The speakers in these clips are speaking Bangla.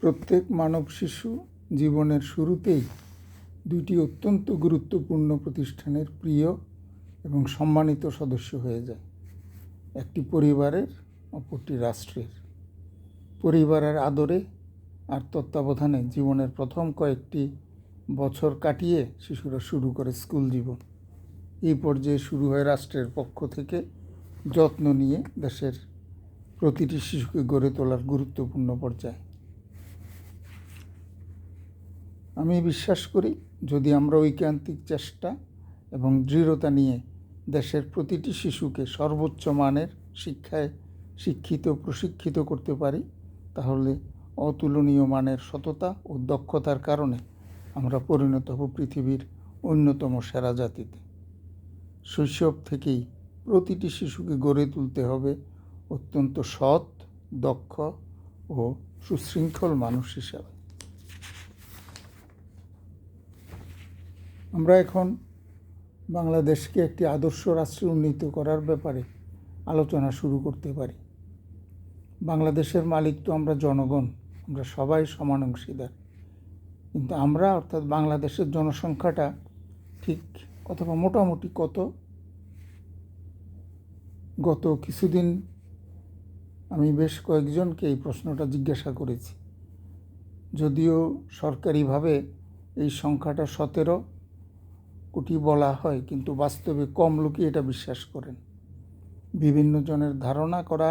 প্রত্যেক মানব শিশু জীবনের শুরুতেই দুইটি অত্যন্ত গুরুত্বপূর্ণ প্রতিষ্ঠানের প্রিয় এবং সম্মানিত সদস্য হয়ে যায়। একটি পরিবারের, অপরটি রাষ্ট্রের। পরিবারের আদরে আর তত্ত্বাবধানে জীবনের প্রথম কয়েকটি বছর কাটিয়ে শিশুরা শুরু করে স্কুল জীবন। এই পর্যায়ে শুরু হয় রাষ্ট্রের পক্ষ থেকে যত্ন নিয়ে দেশের প্রতিটি শিশুকে গড়ে তোলার গুরুত্বপূর্ণ পর্যায়। আমি বিশ্বাস করি, যদি আমরা ঐকান্তিক চেষ্টা এবং দৃঢ়তা নিয়ে দেশের প্রতিটি শিশুকে সর্বোচ্চ মানের শিক্ষায় প্রশিক্ষিত করতে পারি, তাহলে অতুলনীয় মানের সততা ও দক্ষতার কারণে আমরা পরিণত হব পৃথিবীর অন্যতম সেরা জাতিতে। শৈশব থেকেই প্রতিটি শিশুকে গড়ে তুলতে হবে অত্যন্ত সৎ, দক্ষ ও সুশৃঙ্খল মানুষ হিসাবে। আমরা এখন বাংলাদেশকে একটি আদর্শ রাষ্ট্রে উন্নীত করার ব্যাপারে আলোচনা শুরু করতে পারি। বাংলাদেশের মালিক তো আমরা জনগণ, আমরা সবাই সমান অংশীদার। কিন্তু আমরা অর্থাৎ বাংলাদেশের জনসংখ্যাটা ঠিক অথবা মোটামুটি কত? গত কিছুদিন আমি বেশ কয়েকজনকে এই প্রশ্নটা জিজ্ঞাসা করেছি। যদিও সরকারিভাবে এই সংখ্যাটা 17 কোটি বলা হয়, কিন্তু বাস্তবে কম লোকই এটা বিশ্বাস করেন। বিভিন্ন জনের ধারণা করা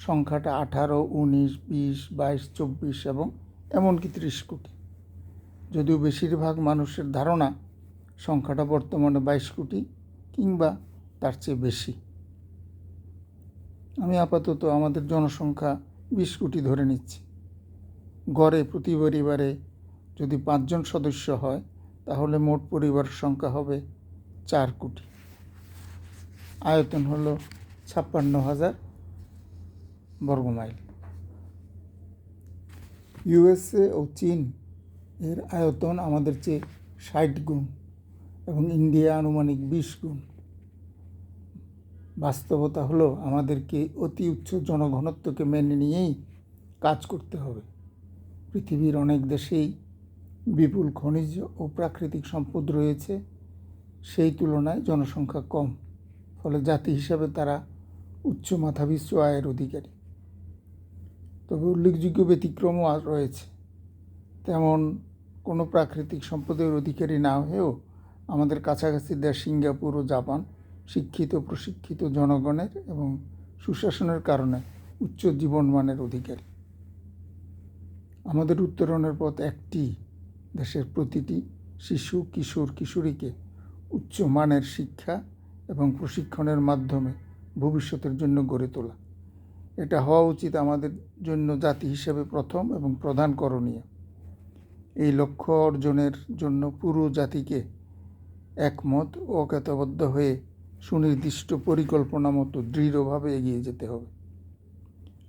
সংখ্যাটা 18, 19, 20, 22, 24 এবং এমনকি 30 কোটি। যদিও বেশিরভাগ মানুষের ধারণা সংখ্যাটা বর্তমানে 22 কোটি কিংবা তার চেয়ে বেশি। আমি আপাতত আমাদের জনসংখ্যা 20 কোটি ধরে নিচ্ছি। গড়ে প্রতি পরিবারে যদি 5 জন সদস্য হয়, তাহলে মোট পরিবার সংখ্যা হবে 4 কোটি। আয়তন হলো 56,000 বর্গমাইল। ইউএসএ ও চীন এর আয়তন আমাদের চেয়ে 60 গুণ এবং ইন্ডিয়া আনুমানিক 20 গুণ। বাস্তবতা হলো আমাদেরকে অতি উচ্চ জনঘনত্বকে মেনে নিয়েই কাজ করতে হবে। পৃথিবীর অনেক দেশেই বিপুল খনিজ ও প্রাকৃতিক সম্পদ রয়েছে, সেই তুলনায় জনসংখ্যা কম। ফলে জাতি হিসাবে তারা উচ্চ মাথাপিছু আয়ের অধিকারী। তবে উল্লেখযোগ্য ব্যতিক্রমও রয়েছে। তেমন কোনো প্রাকৃতিক সম্পদের অধিকারী না হয়েও আমাদের কাছাকাছি দেশ সিঙ্গাপুর ও জাপান শিক্ষিত প্রশিক্ষিত জনগণের এবং সুশাসনের কারণে উচ্চ জীবনমানের অধিকারী। আমাদের উত্তরণের পথ একটি: দেশের প্রতিটি শিশু, কিশোর, কিশোরীকে উচ্চ মানের শিক্ষা এবং প্রশিক্ষণের মাধ্যমে ভবিষ্যতের জন্য গড়ে তোলা। এটা হওয়া উচিত আমাদের জন্য জাতি হিসেবে প্রথম এবং প্রধান করণীয়। এই লক্ষ্য অর্জনের জন্য পুরো জাতিকে একমত ও ঐক্যবদ্ধ হয়ে সুনির্দিষ্ট পরিকল্পনা মতো দৃঢ়ভাবে এগিয়ে যেতে হবে।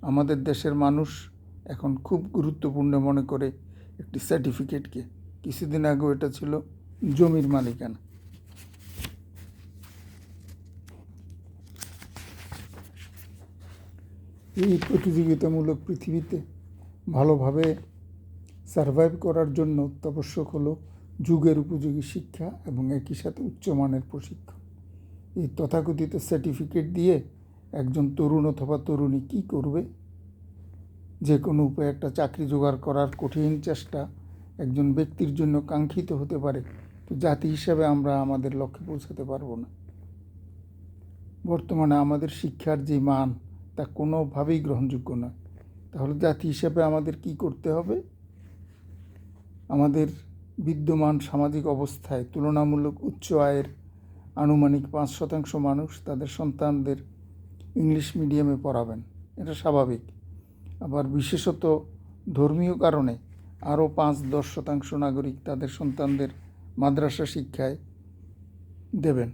আমাদের দেশের মানুষ এখন খুব গুরুত্বপূর্ণ মনে করে একটি সার্টিফিকেটকে। কিছুদিন আগেও এটা ছিল জমির মালিকানা। এই প্রতিযোগিতামূলক পৃথিবীতে ভালোভাবে সার্ভাইভ করার জন্য অত্যাবশ্যক হলো যুগের উপযোগী শিক্ষা এবং একই সাথে উচ্চমানের প্রশিক্ষণ। এই তথাকথিত সার্টিফিকেট দিয়ে একজন তরুণ অথবা তরুণী কী করবে? যে কোনো উপায়ে একটা চাকরি জোগাড় করার কঠিন চেষ্টা একজন ব্যক্তির জন্য কাঙ্ক্ষিত হতে পারে, তো জাতি হিসাবে আমরা আমাদের লক্ষ্যে পৌঁছাতে পারবো না। বর্তমানে আমাদের শিক্ষার যে মান, তা কোনোভাবেই গ্রহণযোগ্য নয়। তাহলে জাতি হিসাবে আমাদের কি করতে হবে? আমাদের বিদ্যমান সামাজিক অবস্থায় তুলনামূলক উচ্চ আয়ের আনুমানিক 5% মানুষ তাদের সন্তানদের ইংলিশ মিডিয়ামে পড়াবেন। এটা স্বাভাবিক। আবার বিশেষত ধর্মীয় কারণে আরও 5-10% নাগরিক তাদের সন্তানদের মাদ্রাসা শিক্ষায় দেবেন।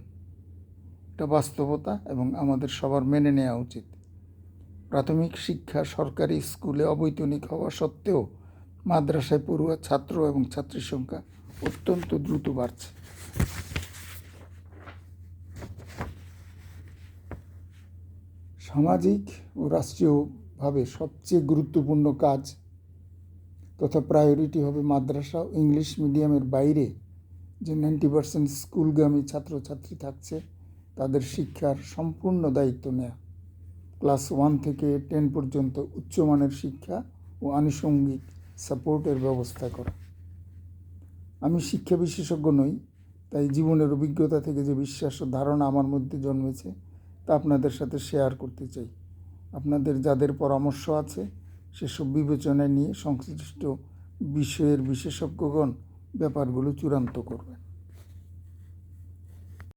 এটা বাস্তবতা এবং আমাদের সবার মেনে নেওয়া উচিত। প্রাথমিক শিক্ষা সরকারি স্কুলে অবৈতনিক হওয়া সত্ত্বেও মাদ্রাসায় পড়ুয়া ছাত্র এবং ছাত্রীর সংখ্যা অত্যন্ত দ্রুত বাড়ছে। সামাজিক ও রাষ্ট্রীয়ভাবে সবচেয়ে গুরুত্বপূর্ণ কাজ তথা প্রায়োরিটি হবে মাদ্রাসা ও ইংলিশ মিডিয়ামের বাইরে যে 90% স্কুলগামী ছাত্রছাত্রী থাকছে তাদের শিক্ষার সম্পূর্ণ দায়িত্ব নেওয়া। ক্লাস 1 থেকে 10 পর্যন্ত উচ্চমানের শিক্ষা ও আনুষঙ্গিক সাপোর্টের ব্যবস্থা করা। আমি শিক্ষা বিশেষজ্ঞ নই, তাই জীবনের অভিজ্ঞতা থেকে যে বিশ্বাস ও ধারণা আমার মধ্যে জন্মেছে তা আপনাদের সাথে শেয়ার করতে চাই। আপনাদের যাদের পরামর্শ আছে সেসব বিবেচনায় নিয়ে সংশ্লিষ্ট বিষয়ের বিশেষজ্ঞগণ ব্যাপারগুলো চূড়ান্ত করবেন।